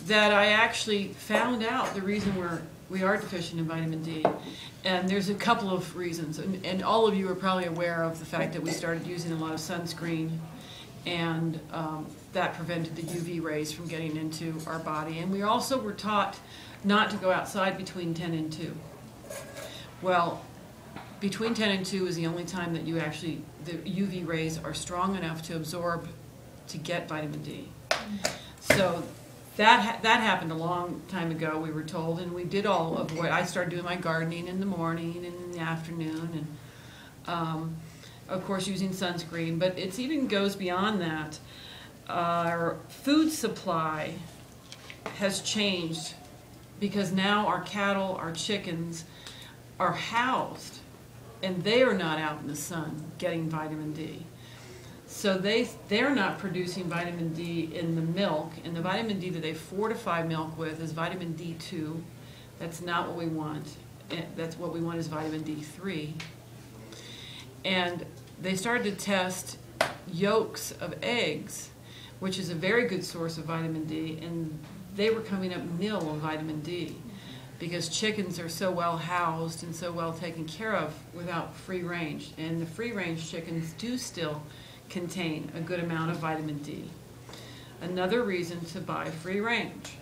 that I actually found out the reason we are deficient in vitamin D. And there's a couple of reasons. And all of you are probably aware of the fact that we started using a lot of sunscreen, and that prevented the UV rays from getting into our body. And we also were taught not to go outside between 10 and 2. Well, between 10 and 2 is the only time that you actually, the UV rays are strong enough to absorb to get vitamin D. So that happened a long time ago, we were told, and we did all of what I started doing my gardening in the morning and in the afternoon, and of course using sunscreen. But it even goes beyond that. Our food supply has changed because now our cattle, our chickens are housed, and they are not out in the sun getting vitamin D. So they're not producing vitamin D in the milk, and the vitamin D that they fortify milk with is vitamin D2. That's not what we want. That's what we want is vitamin D3. And they started to test yolks of eggs, which is a very good source of vitamin D, and they were coming up nil on vitamin D because chickens are so well housed and so well taken care of without free range. And the free range chickens do still contain a good amount of vitamin D. Another reason to buy free range,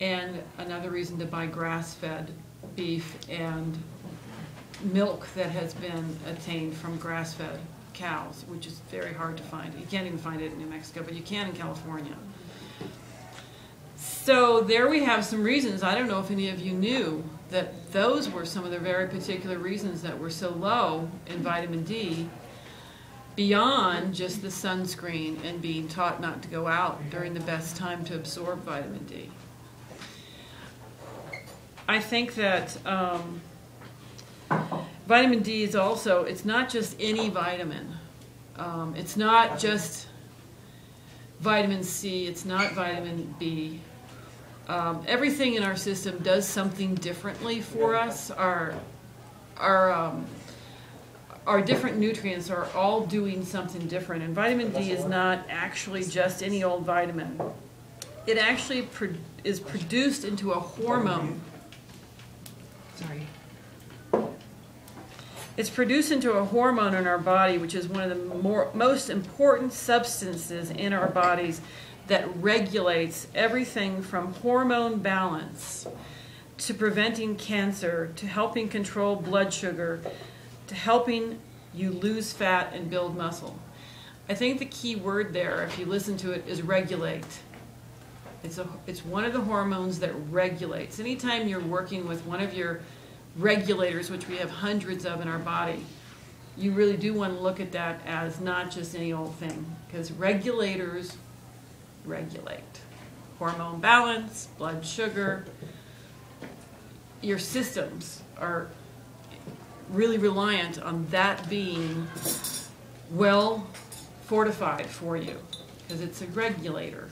and another reason to buy grass-fed beef and milk that has been obtained from grass-fed cows, which is very hard to find. You can't even find it in New Mexico, but you can in California. So there we have some reasons. I don't know if any of you knew that those were some of the very particular reasons that we're so low in vitamin D, beyond just the sunscreen and being taught not to go out during the best time to absorb vitamin D. I think that vitamin D is also, it's not just any vitamin. It's not just vitamin C, it's not vitamin B. Everything in our system does something differently for us. Our different nutrients are all doing something different, and vitamin D is not actually just any old vitamin. It actually is produced into a hormone. Sorry. It's produced into a hormone in our body, which is one of the most important substances in our bodies that regulates everything from hormone balance to preventing cancer, to helping control blood sugar, to helping you lose fat and build muscle. I think the key word there, if you listen to it, is regulate. It's one of the hormones that regulates. Anytime you're working with one of your regulators, which we have hundreds of in our body, you really do want to look at that as not just any old thing, because regulators regulate. Hormone balance, blood sugar, your systems are really reliant on that being well fortified for you, because it's a regulator.